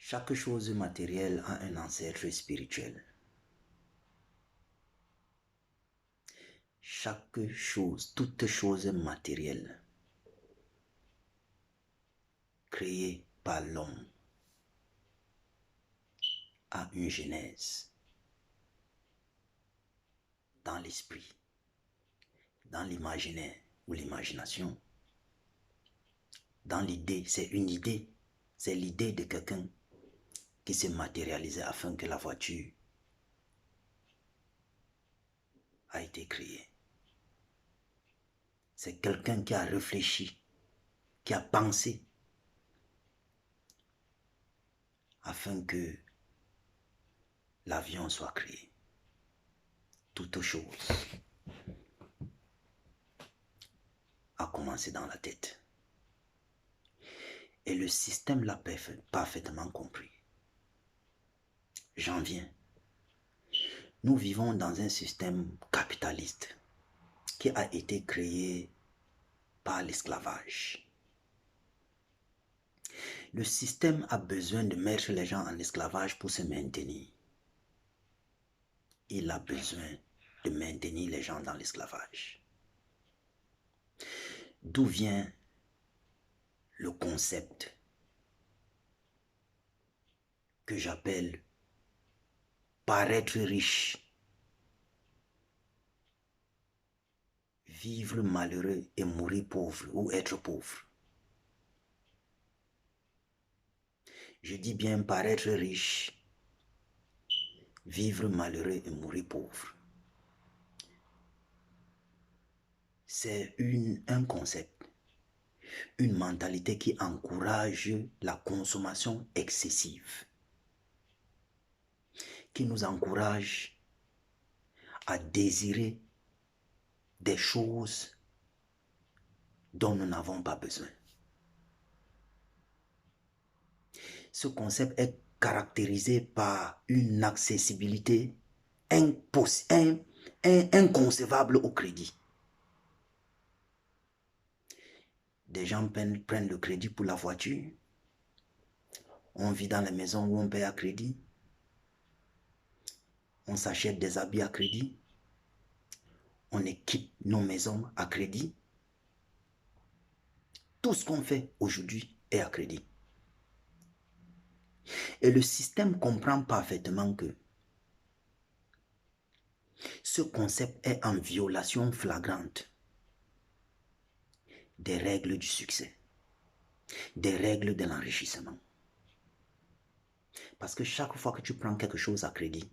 Chaque chose matérielle a un ancêtre spirituel. Chaque chose, toute chose matérielle créée par l'homme a une genèse dans l'esprit, dans l'imaginaire ou l'imagination, dans l'idée. C'est une idée, c'est l'idée de quelqu'un qui s'est matérialisé afin que la voiture a été créée. C'est quelqu'un qui a réfléchi, qui a pensé afin que l'avion soit créé. Toute chose a commencé dans la tête. Et le système l'a parfaitement compris. J'en viens. Nous vivons dans un système capitaliste qui a été créé par l'esclavage. Le système a besoin de mettre les gens en esclavage pour se maintenir. Il a besoin de maintenir les gens dans l'esclavage. D'où vient le concept que j'appelle paraître riche, vivre malheureux et mourir pauvre ou être pauvre. Je dis bien paraître riche, vivre malheureux et mourir pauvre. C'est un concept, une mentalité qui encourage la consommation excessive, qui nous encourage à désirer des choses dont nous n'avons pas besoin. Ce concept est caractérisé par une accessibilité inconcevable au crédit. Des gens prennent le crédit pour la voiture. On vit dans les maisons où on paye à crédit. On s'achète des habits à crédit. On équipe nos maisons à crédit. Tout ce qu'on fait aujourd'hui est à crédit. Et le système comprend parfaitement que ce concept est en violation flagrante des règles du succès, des règles de l'enrichissement. Parce que chaque fois que tu prends quelque chose à crédit,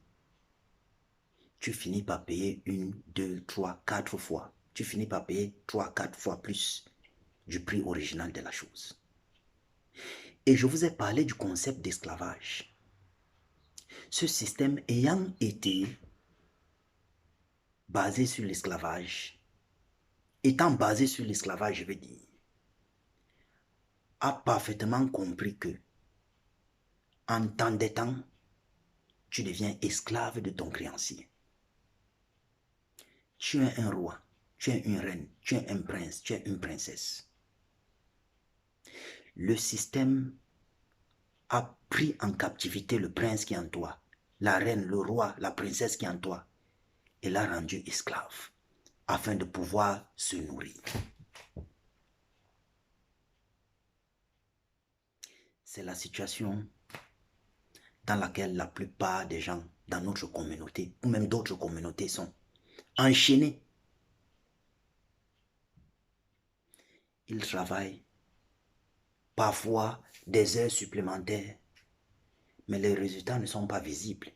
tu finis par payer 1, 2, 3, 4 fois. Tu finis par payer 3, 4 fois plus du prix original de la chose. Et je vous ai parlé du concept d'esclavage. Ce système ayant été basé sur l'esclavage, étant basé sur l'esclavage, je veux dire, a parfaitement compris que en t'endettant, tu deviens esclave de ton créancier. Tu es un roi, tu es une reine, tu es un prince, tu es une princesse. Le système a pris en captivité le prince qui est en toi, la reine, le roi, la princesse qui est en toi, et l'a rendu esclave afin de pouvoir se nourrir. C'est la situation dans laquelle la plupart des gens dans notre communauté, ou même d'autres communautés, sont enchaînés. Ils travaillent parfois des heures supplémentaires, mais les résultats ne sont pas visibles.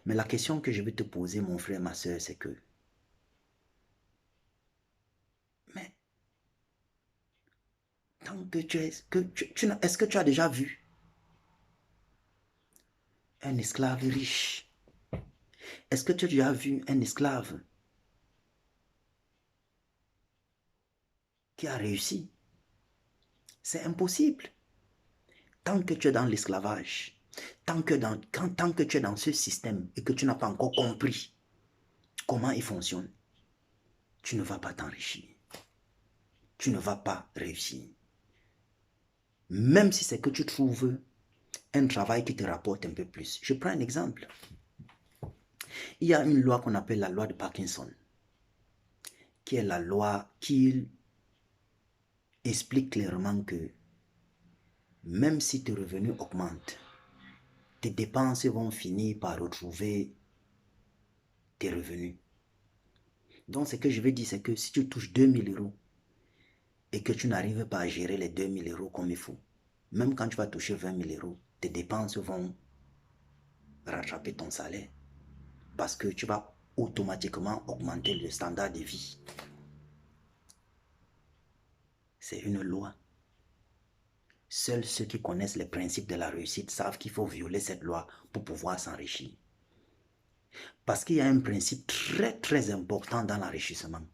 Mais la question que je vais te poser, mon frère, ma soeur, c'est que, mais tant que est-ce que tu as déjà vu un esclave riche? Est-ce que tu as déjà vu un esclave qui a réussi? C'est impossible. Tant que tu es dans l'esclavage, tant que tu es dans ce système et que tu n'as pas encore compris comment il fonctionne, tu ne vas pas t'enrichir. Tu ne vas pas réussir. Même si c'est que tu trouves un travail qui te rapporte un peu plus. Je prends un exemple. Il y a une loi qu'on appelle la loi de Parkinson, qui est la loi qui explique clairement que même si tes revenus augmentent, tes dépenses vont finir par retrouver tes revenus. Donc, ce que je veux dire, c'est que si tu touches 2000 euros et que tu n'arrives pas à gérer les 2000 euros comme il faut, même quand tu vas toucher 20 000 euros, tes dépenses vont rattraper ton salaire parce que tu vas automatiquement augmenter le standard de vie. C'est une loi. Seuls ceux qui connaissent les principes de la réussite savent qu'il faut violer cette loi pour pouvoir s'enrichir. Parce qu'il y a un principe très très important dans l'enrichissement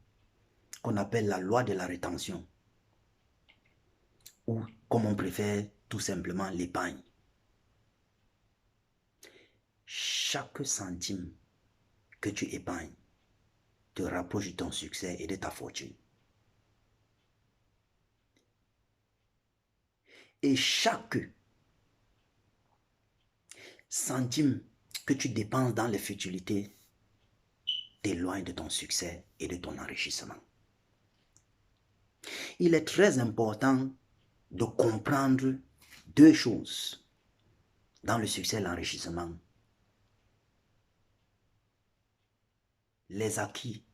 qu'on appelle la loi de la rétention, ou comme on préfère tout simplement l'épargne. Chaque centime que tu épargnes te rapproche de ton succès et de ta fortune. Et chaque centime que tu dépenses dans les futilités t'éloigne de ton succès et de ton enrichissement. Il est très important de comprendre deux choses dans le succès et l'enrichissement. Les acquis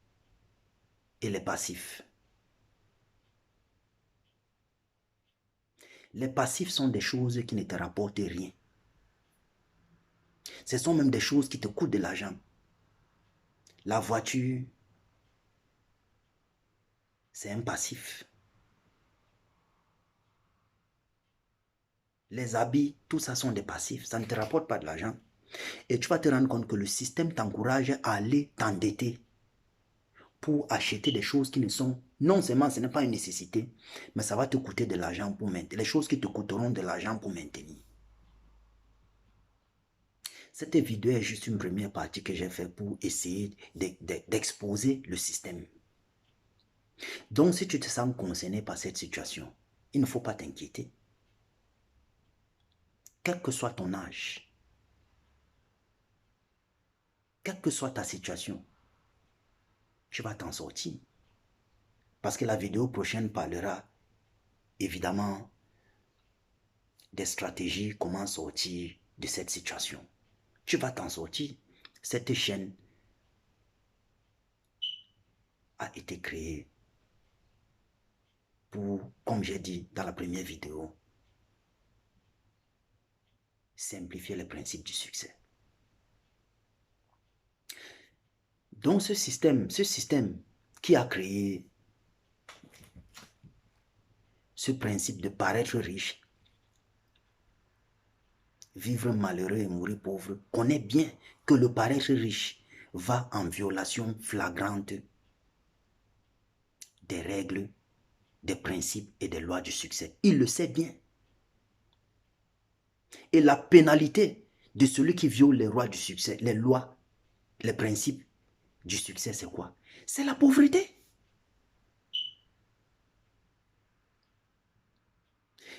et les passifs. Les passifs sont des choses qui ne te rapportent rien. Ce sont même des choses qui te coûtent de l'argent. La voiture, c'est un passif. Les habits, tout ça sont des passifs. Ça ne te rapporte pas de l'argent. Et tu vas te rendre compte que le système t'encourage à aller t'endetter pour acheter des choses qui ne sont, non seulement ce n'est pas une nécessité, mais ça va te coûter de l'argent pour maintenir. Les choses qui te coûteront de l'argent pour maintenir. Cette vidéo est juste une première partie que j'ai fait pour essayer d'exposer le système. Donc, si tu te sens concerné par cette situation, il ne faut pas t'inquiéter. Quel que soit ton âge, quelle que soit ta situation, tu vas t'en sortir. Parce que la vidéo prochaine parlera évidemment des stratégies, comment sortir de cette situation. Tu vas t'en sortir. Cette chaîne a été créée pour, comme j'ai dit dans la première vidéo, simplifier les principes du succès. Donc ce système qui a créé ce principe de paraître riche, vivre malheureux et mourir pauvre, connaît bien que le paraître riche va en violation flagrante des règles, des principes et des lois du succès. Il le sait bien. Et la pénalité de celui qui viole les lois du succès, les lois, les principes du succès, c'est quoi? C'est la pauvreté.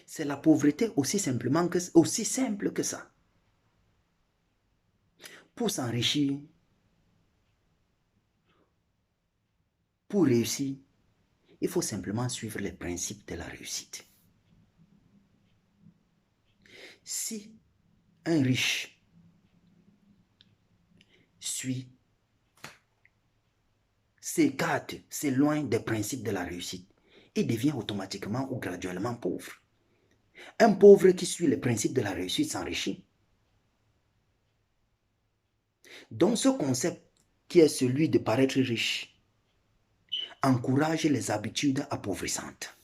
C'est la pauvreté aussi simple que ça. Pour s'enrichir, pour réussir, il faut simplement suivre les principes de la réussite. Si un riche s'écarte, s'éloigne des principes de la réussite, il devient automatiquement ou graduellement pauvre. Un pauvre qui suit les principes de la réussite s'enrichit. Donc ce concept qui est celui de paraître riche encourage les habitudes appauvrissantes.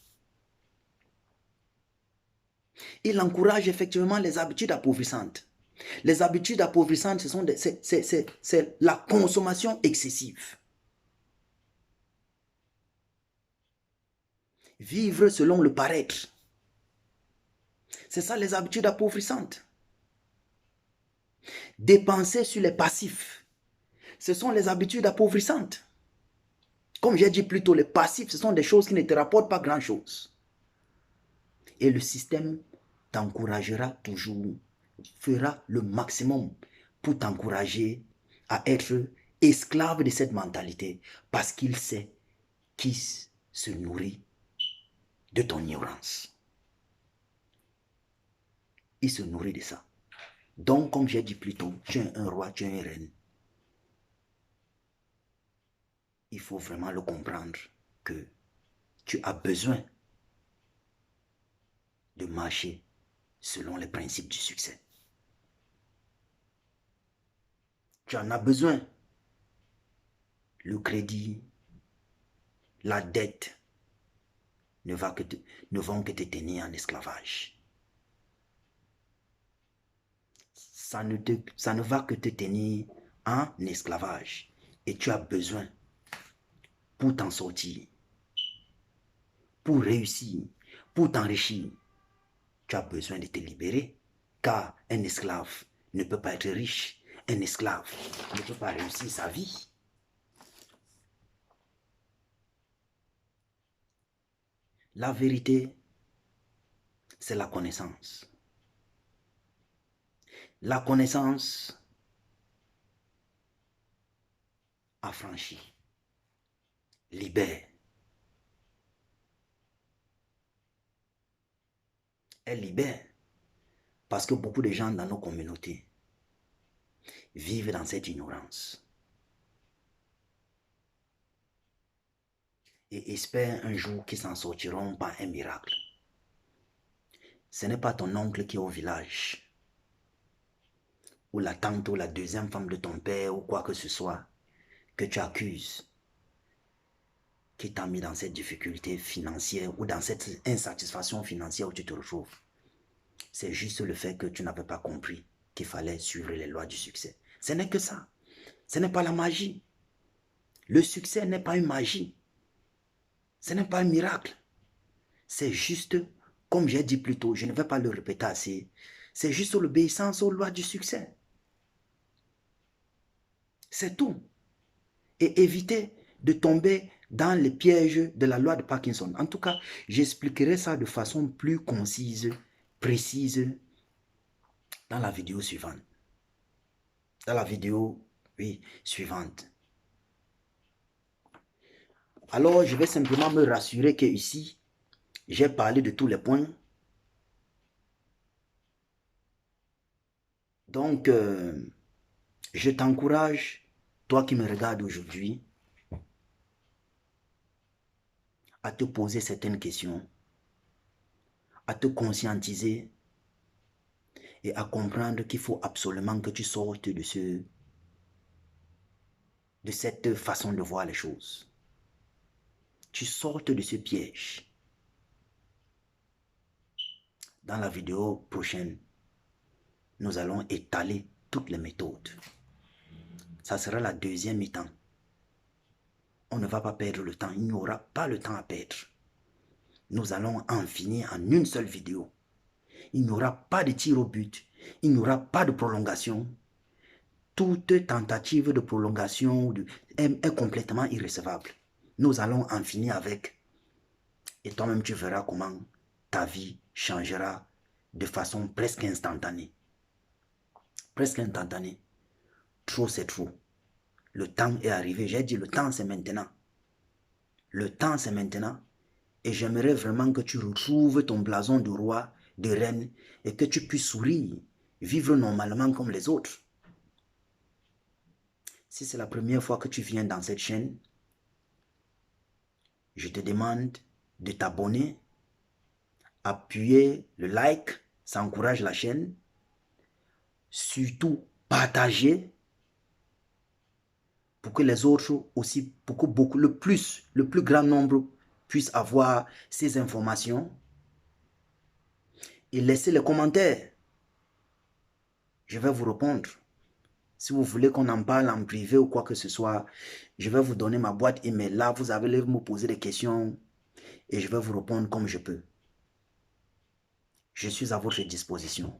Il encourage effectivement les habitudes appauvrissantes. Les habitudes appauvrissantes, c'est la consommation excessive. Vivre selon le paraître. C'est ça les habitudes appauvrissantes. Dépenser sur les passifs. Ce sont les habitudes appauvrissantes. Comme j'ai dit plus tôt, les passifs, ce sont des choses qui ne te rapportent pas grand-chose. Et le système t'encouragera toujours fera le maximum pour t'encourager à être esclave de cette mentalité parce qu'il sait qui se nourrit de ton ignorance. Il se nourrit de ça. Donc, comme j'ai dit plus tôt, tu es un roi, tu es une reine. Il faut vraiment le comprendre que tu as besoin de marcher selon les principes du succès. Tu en as besoin. Le crédit, la dette ne vont que te tenir en esclavage. Ça ne va que te tenir en esclavage. Et tu as besoin, pour t'en sortir, pour réussir, pour t'enrichir, tu as besoin de te libérer. Car un esclave ne peut pas être riche. Un esclave ne peut pas réussir sa vie. La vérité, c'est la connaissance. La connaissance affranchit, libère. Elle libère. Parce que beaucoup de gens dans nos communautés vivent dans cette ignorance. Et espèrent un jour qu'ils s'en sortiront par un miracle. Ce n'est pas ton oncle qui est au village, ou la tante ou la deuxième femme de ton père, ou quoi que ce soit, que tu accuses, qui t'a mis dans cette difficulté financière ou dans cette insatisfaction financière où tu te retrouves. C'est juste le fait que tu n'avais pas compris qu'il fallait suivre les lois du succès. Ce n'est que ça. Ce n'est pas la magie. Le succès n'est pas une magie. Ce n'est pas un miracle. C'est juste, comme j'ai dit plus tôt, je ne vais pas le répéter assez, c'est juste l'obéissance aux lois du succès. C'est tout. Et éviter de tomber dans les pièges de la loi de Parkinson. En tout cas, j'expliquerai ça de façon plus concise, précise, dans la vidéo suivante. Dans la vidéo, oui, suivante. Alors, je vais simplement me rassurer que ici, j'ai parlé de tous les points. Donc, je t'encourage, toi qui me regardes aujourd'hui, à te poser certaines questions, à te conscientiser et à comprendre qu'il faut absolument que tu sortes de cette façon de voir les choses. Tu sortes de ce piège. Dans la vidéo prochaine, nous allons étaler toutes les méthodes. Ça sera la deuxième mi-temps. On ne va pas perdre le temps. Il n'y aura pas le temps à perdre. Nous allons en finir en une seule vidéo. Il n'y aura pas de tir au but. Il n'y aura pas de prolongation. Toute tentative de prolongation est complètement irrécevable. Nous allons en finir avec. Et toi-même, tu verras comment ta vie changera de façon presque instantanée. Presque instantanée. Trop, c'est trop. Le temps est arrivé. J'ai dit, le temps, c'est maintenant. Le temps, c'est maintenant. Et j'aimerais vraiment que tu retrouves ton blason de roi, de reine, et que tu puisses sourire, vivre normalement comme les autres. Si c'est la première fois que tu viens dans cette chaîne, je te demande de t'abonner, appuyer le like, ça encourage la chaîne. Surtout, partager pour que les autres aussi, pour que le plus grand nombre puissent avoir ces informations. Et laissez les commentaires. Je vais vous répondre. Si vous voulez qu'on en parle en privé ou quoi que ce soit, je vais vous donner ma boîte email. Là, vous allez me poser des questions et je vais vous répondre comme je peux. Je suis à votre disposition.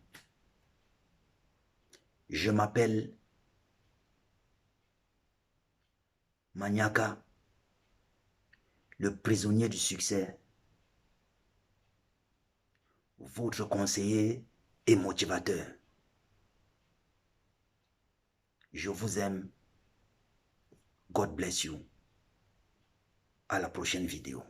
Je m'appelle Maniaka, le prisonnier du succès, votre conseiller et motivateur. Je vous aime. God bless you. À la prochaine vidéo.